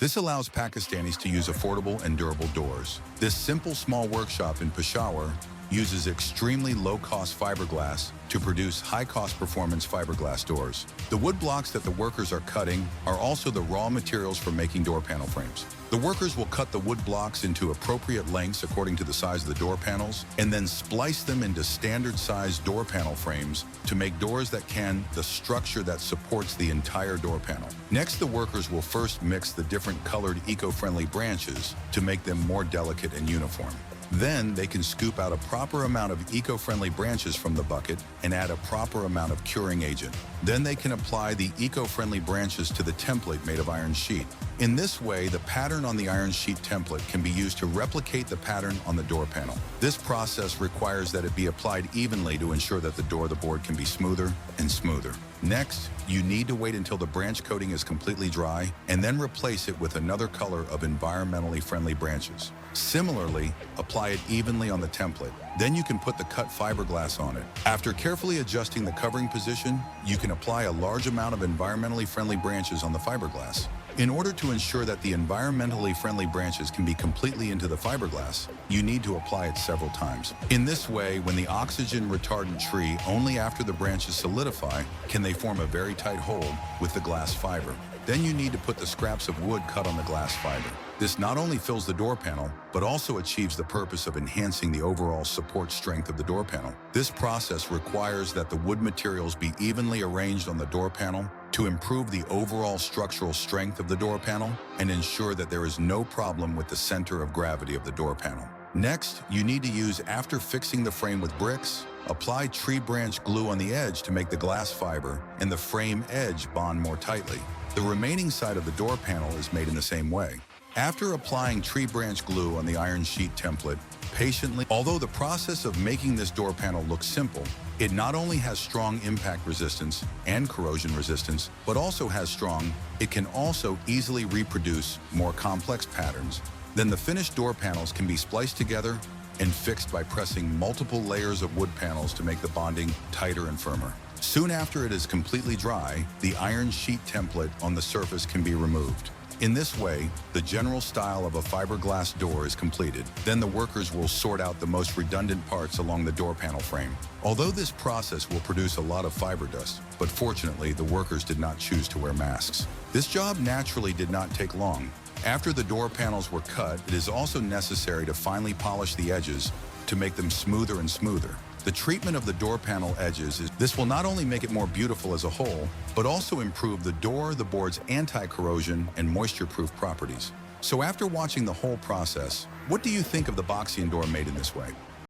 This allows Pakistanis to use affordable and durable doors. This simple small workshop in Peshawar uses extremely low-cost fiberglass to produce high-cost performance fiberglass doors. The wood blocks that the workers are cutting are also the raw materials for making door panel frames. The workers will cut the wood blocks into appropriate lengths according to the size of the door panels, and then splice them into standard-sized door panel frames to make doors that can the structure that supports the entire door panel. Next, the workers will first mix the different colored eco-friendly branches to make them more delicate and uniform. Then they can scoop out a proper amount of eco-friendly branches from the bucket and add a proper amount of curing agent. Then they can apply the eco-friendly branches to the template made of iron sheet. In this way, the pattern on the iron sheet template can be used to replicate the pattern on the door panel. This process requires that it be applied evenly to ensure that the board can be smoother and smoother. Next, you need to wait until the branch coating is completely dry and then replace it with another color of environmentally friendly branches. Similarly, apply it evenly on the template. Then you can put the cut fiberglass on it. After carefully adjusting the covering position, you can apply a large amount of environmentally friendly branches on the fiberglass. In order to ensure that the environmentally friendly branches can be completely into the fiberglass, you need to apply it several times. In this way, when the oxygen retardant tree, only after the branches solidify, can they form a very tight hold with the glass fiber. Then you need to put the scraps of wood cut on the glass fiber. This not only fills the door panel, but also achieves the purpose of enhancing the overall support strength of the door panel. This process requires that the wood materials be evenly arranged on the door panel to improve the overall structural strength of the door panel and ensure that there is no problem with the center of gravity of the door panel. Next, you need to use, after fixing the frame with bricks, apply tree branch glue on the edge to make the glass fiber and the frame edge bond more tightly. The remaining side of the door panel is made in the same way. After applying tree branch glue on the iron sheet template, patiently, although the process of making this door panel looks simple, it not only has strong impact resistance and corrosion resistance, but also it can also easily reproduce more complex patterns. Then the finished door panels can be spliced together and fixed by pressing multiple layers of wood panels to make the bonding tighter and firmer. Soon after it is completely dry, the iron sheet template on the surface can be removed. In this way, the general style of a fiberglass door is completed. Then the workers will sort out the most redundant parts along the door panel frame. Although this process will produce a lot of fiber dust, but fortunately the workers did not choose to wear masks. This job naturally did not take long. After the door panels were cut, it is also necessary to finely polish the edges to make them smoother and smoother. The treatment of the door panel edges this will not only make it more beautiful as a whole, but also improve the board's anti-corrosion and moisture-proof properties. So after watching the whole process, what do you think of the Boxian door made in this way?